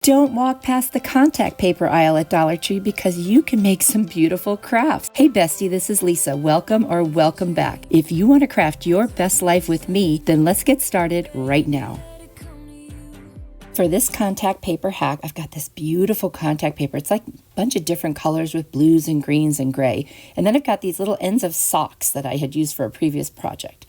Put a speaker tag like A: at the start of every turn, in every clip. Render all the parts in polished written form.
A: Don't walk past the contact paper aisle at Dollar Tree because you can make some beautiful crafts. Hey Bestie, this is Lisa. Welcome or welcome back. If you want to craft your best life with me, then let's get started right now. For this contact paper hack, I've got this beautiful contact paper. It's like a bunch of different colors with blues and greens and gray. And then I've got these little ends of socks that I had used for a previous project.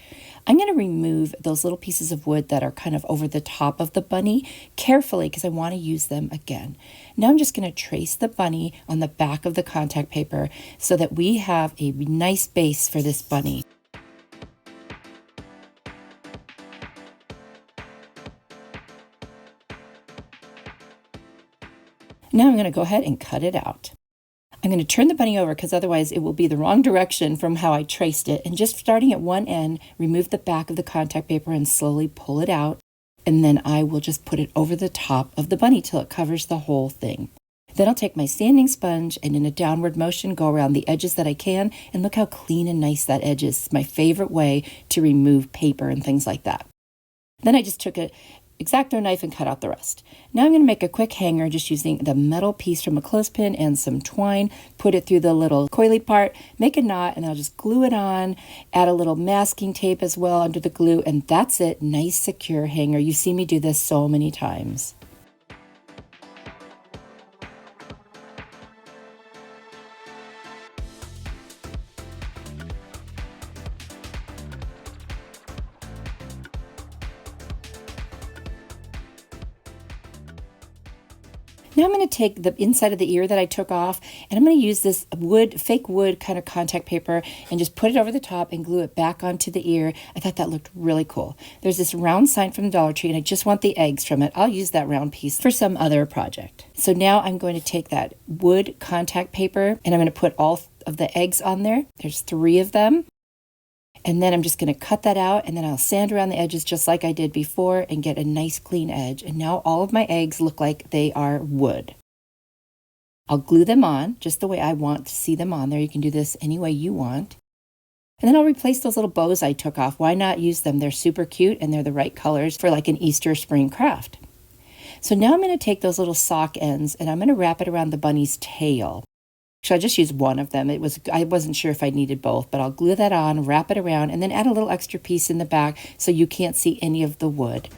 A: I'm going to remove those little pieces of wood that are kind of over the top of the bunny carefully because I want to use them again. Now I'm just going to trace the bunny on the back of the contact paper so that we have a nice base for this bunny. Now I'm going to go ahead and cut it out. I'm going to turn the bunny over because otherwise it will be the wrong direction from how I traced it. And just starting at one end, remove the back of the contact paper and slowly pull it out. And then I will just put it over the top of the bunny till it covers the whole thing. Then I'll take my sanding sponge and in a downward motion go around the edges that I can. And look how clean and nice that edge is. It's my favorite way to remove paper and things like that. Then I just took a X-Acto knife and cut out the rest. Now I'm going to make a quick hanger just using the metal piece from a clothespin and some twine, put it through the little coily part, make a knot, and I'll just glue it on, add a little masking tape as well under the glue, and that's it. Nice, secure hanger. You see me do this so many times. Now I'm going to take the inside of the ear that I took off and I'm going to use this fake wood kind of contact paper and just put it over the top and glue it back onto the ear. I thought that looked really cool. There's this round sign from the Dollar Tree and I just want the eggs from it. I'll use that round piece for some other project. So now I'm going to take that wood contact paper and I'm going to put all of the eggs on there. There's 3 of them. And then I'm just going to cut that out and then I'll sand around the edges just like I did before and get a nice clean edge. And now all of my eggs look like they are wood. I'll glue them on just the way I want to see them on there. You can do this any way you want. And then I'll replace those little bows I took off. Why not use them? They're super cute and they're the right colors for like an Easter spring craft. So now I'm going to take those little sock ends and I'm going to wrap it around the bunny's tail. So I just used one of them. I wasn't sure if I needed both, but I'll glue that on, wrap it around, and then add a little extra piece in the back so you can't see any of the wood.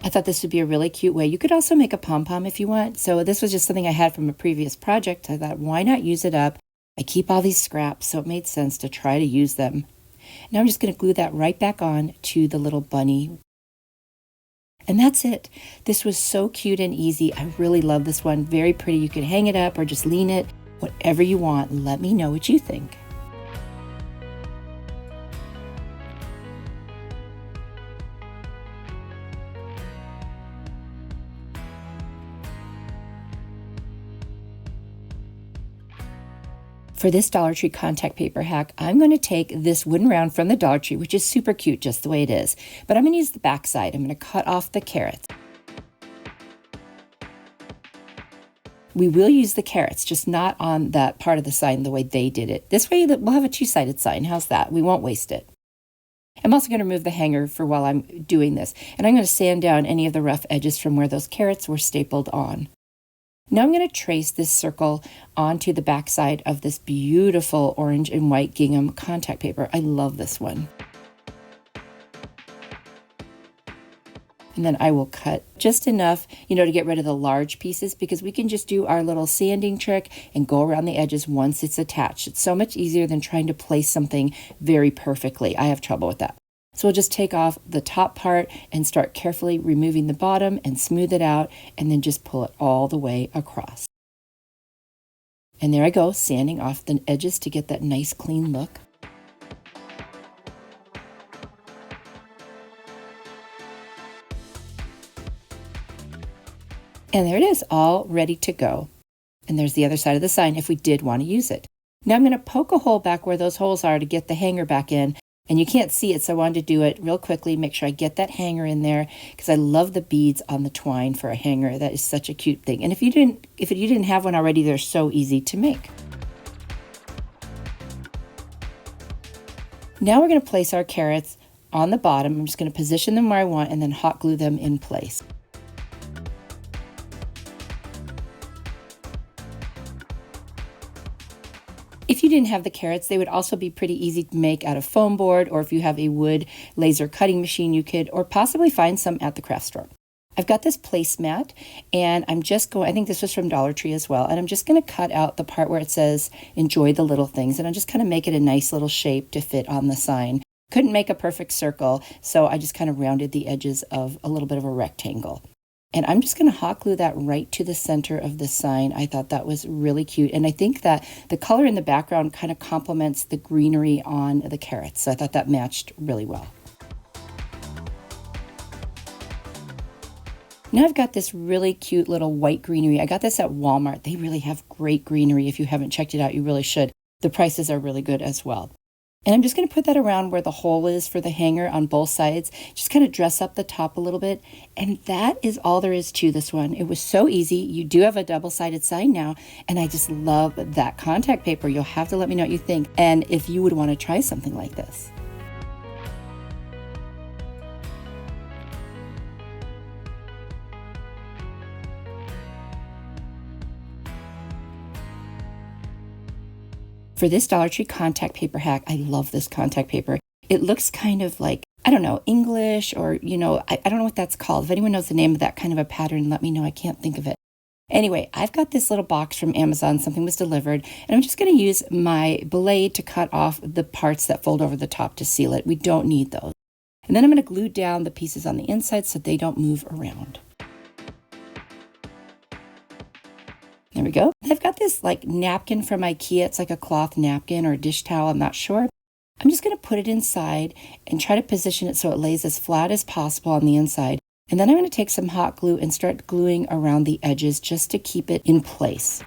A: I thought this would be a really cute way. You could also make a pom-pom if you want. So this was just something I had from a previous project. I thought, why not use it up? I keep all these scraps, so it made sense to try to use them. Now I'm just going to glue that right back on to the little bunny. And that's it. This was so cute and easy. I really love this one. Very pretty. You can hang it up or just lean it, whatever you want. Let me know what you think. For this Dollar Tree contact paper hack, I'm going to take this wooden round from the Dollar Tree, which is super cute just the way it is. But I'm going to use the back side. I'm going to cut off the carrots. We will use the carrots, just not on that part of the sign the way they did it. This way we'll have a 2-sided sign. How's that? We won't waste it. I'm also going to remove the hanger for while I'm doing this. And I'm going to sand down any of the rough edges from where those carrots were stapled on. Now I'm going to trace this circle onto the back side of this beautiful orange and white gingham contact paper. I love this one. And then I will cut just enough, to get rid of the large pieces because we can just do our little sanding trick and go around the edges once it's attached. It's so much easier than trying to place something very perfectly. I have trouble with that. So we'll just take off the top part and start carefully removing the bottom and smooth it out and then just pull it all the way across. And there I go, sanding off the edges to get that nice clean look. And there it is, all ready to go. And there's the other side of the sign if we did want to use it. Now I'm going to poke a hole back where those holes are to get the hanger back in. And you can't see it, so I wanted to do it real quickly, make sure I get that hanger in there, because I love the beads on the twine for a hanger. That is such a cute thing. And if you didn't have one already, they're so easy to make. Now we're going to place our carrots on the bottom. I'm just going to position them where I want and then hot glue them in place. If you didn't have the carrots, they would also be pretty easy to make out of foam board, or if you have a wood laser cutting machine, you could, or possibly find some at the craft store. I've got this placemat, and I'm just going, I think this was from Dollar Tree as well, and I'm just going to cut out the part where it says, enjoy the little things, and I'm just kind of make it a nice little shape to fit on the sign. Couldn't make a perfect circle, so I just kind of rounded the edges of a little bit of a rectangle. And I'm just going to hot glue that right to the center of the sign. I thought that was really cute. And I think that the color in the background kind of complements the greenery on the carrots. So I thought that matched really well. Now I've got this really cute little white greenery. I got this at Walmart. They really have great greenery. If you haven't checked it out, you really should. The prices are really good as well. And I'm just going to put that around where the hole is for the hanger on both sides. Just kind of dress up the top a little bit. And that is all there is to this one. It was so easy. You do have a double-sided sign now. And I just love that contact paper. You'll have to let me know what you think. And if you would want to try something like this. For this Dollar Tree contact paper hack, I love this contact paper. It looks kind of like, I don't know, English or, I don't know what that's called. If anyone knows the name of that kind of a pattern, let me know. I can't think of it. Anyway, I've got this little box from Amazon. Something was delivered, and I'm just going to use my blade to cut off the parts that fold over the top to seal it. We don't need those. And then I'm going to glue down the pieces on the inside so they don't move around. There we go. I've got this napkin from IKEA. It's like a cloth napkin or a dish towel. I'm not sure. I'm just going to put it inside and try to position it so it lays as flat as possible on the inside. And then I'm going to take some hot glue and start gluing around the edges just to keep it in place.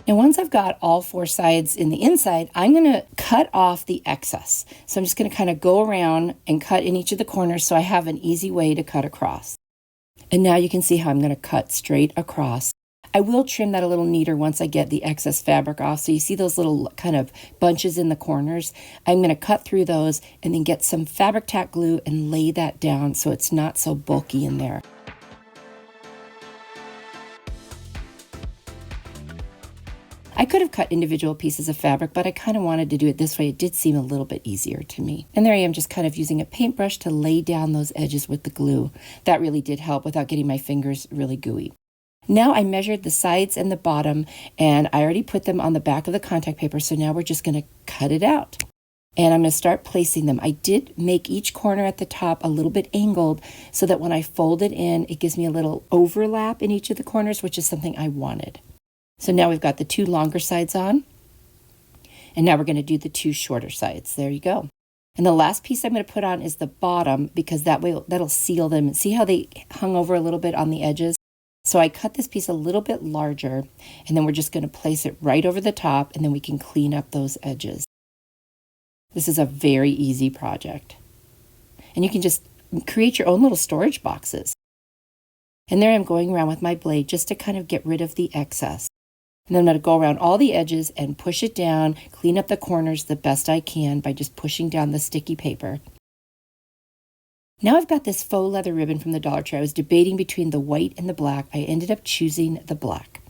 A: And once I've got all four sides in the inside, I'm going to cut off the excess. So I'm just going to kind of go around and cut in each of the corners so I have an easy way to cut across. And now you can see how I'm going to cut straight across. I will trim that a little neater once I get the excess fabric off. So you see those little kind of bunches in the corners. I'm going to cut through those and then get some fabric tack glue and lay that down so it's not so bulky in there. I could have cut individual pieces of fabric, but I kind of wanted to do it this way. It did seem a little bit easier to me. And there I am, just kind of using a paintbrush to lay down those edges with the glue. That really did help without getting my fingers really gooey. Now I measured the sides and the bottom, and I already put them on the back of the contact paper, so now we're just going to cut it out. And I'm going to start placing them. I did make each corner at the top a little bit angled so that when I fold it in, it gives me a little overlap in each of the corners, which is something I wanted. So now we've got the two longer sides on, and now we're going to do the two shorter sides. There you go. And the last piece I'm going to put on is the bottom, because that way that'll seal them. See how they hung over a little bit on the edges? So I cut this piece a little bit larger, and then we're just going to place it right over the top, and then we can clean up those edges. This is a very easy project. And you can just create your own little storage boxes. And there I'm going around with my blade just to kind of get rid of the excess. And then I'm going to go around all the edges and push it down, clean up the corners the best I can by just pushing down the sticky paper. Now I've got this faux leather ribbon from the Dollar Tree. I was debating between the white and the black. I ended up choosing the black.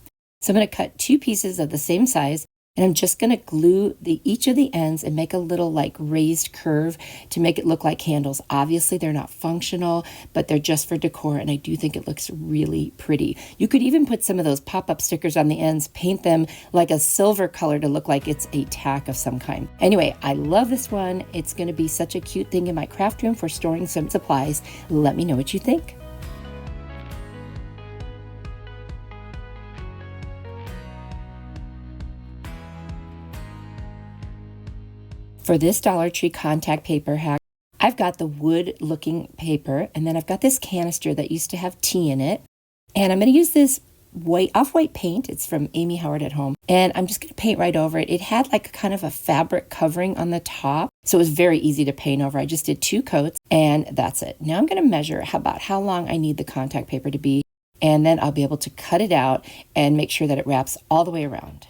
A: So I'm going to cut two pieces of the same size, and I'm just going to glue each of the ends and make a little raised curve to make it look like handles. Obviously, they're not functional, but they're just for decor, and I do think it looks really pretty. You could even put some of those pop-up stickers on the ends, paint them like a silver color to look like it's a tack of some kind. Anyway, I love this one. It's going to be such a cute thing in my craft room for storing some supplies. Let me know what you think. For this Dollar Tree contact paper hack, I've got the wood looking paper, and then I've got this canister that used to have tea in it. And I'm going to use this off-white paint. It's from Amy Howard at Home. And I'm just going to paint right over it. It had kind of a fabric covering on the top, so it was very easy to paint over. I just did 2 coats, and that's it. Now I'm going to measure about how long I need the contact paper to be. and then I'll be able to cut it out and make sure that it wraps all the way around.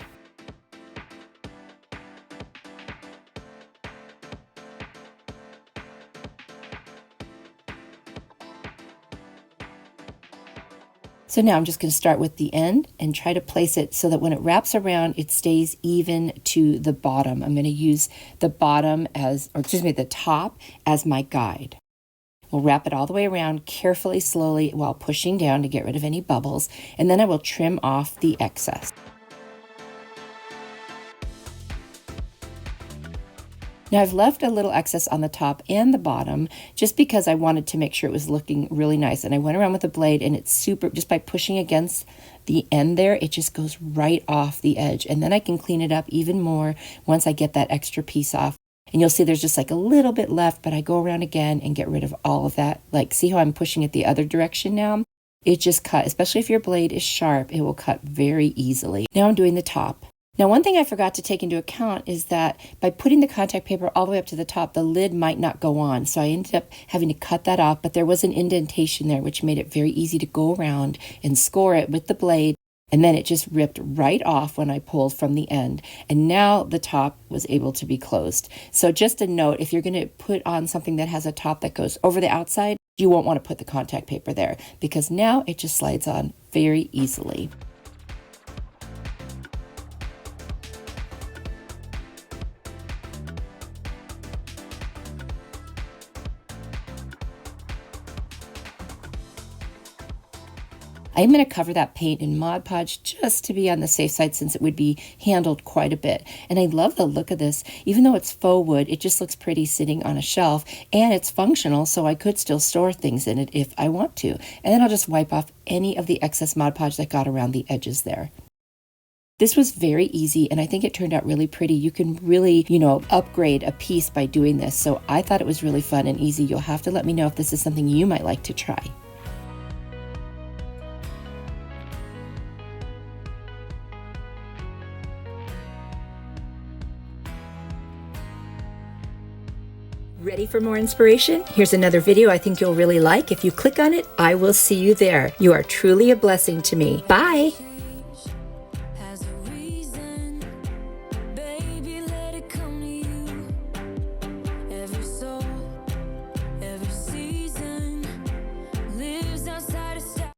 A: So now I'm just going to start with the end and try to place it so that when it wraps around, it stays even to the bottom. I'm going to use the the top as my guide. We'll wrap it all the way around carefully, slowly, while pushing down to get rid of any bubbles, and then I will trim off the excess. Now I've left a little excess on the top and the bottom just because I wanted to make sure it was looking really nice. And I went around with the blade and it's super, just by pushing against the end there, it just goes right off the edge. And then I can clean it up even more once I get that extra piece off. And you'll see there's just like a little bit left, but I go around again and get rid of all of that. Like, see how I'm pushing it the other direction now? It just cut, especially if your blade is sharp, it will cut very easily. Now I'm doing the top. Now, one thing I forgot to take into account is that by putting the contact paper all the way up to the top, the lid might not go on. So I ended up having to cut that off, but there was an indentation there, which made it very easy to go around and score it with the blade. And then it just ripped right off when I pulled from the end. And now the top was able to be closed. So just a note, if you're going to put on something that has a top that goes over the outside, you won't want to put the contact paper there because now it just slides on very easily. I'm going to cover that paint in Mod Podge just to be on the safe side since it would be handled quite a bit. And I love the look of this. Even though it's faux wood, it just looks pretty sitting on a shelf and it's functional, so I could still store things in it if I want to. And then I'll just wipe off any of the excess Mod Podge that got around the edges there. This was very easy, and I think it turned out really pretty. You can really, upgrade a piece by doing this. So I thought it was really fun and easy. You'll have to let me know if this is something you might like to try. Ready for more inspiration? Here's another video I think you'll really like. If you click on it, I will see you there. You are truly a blessing to me. Bye!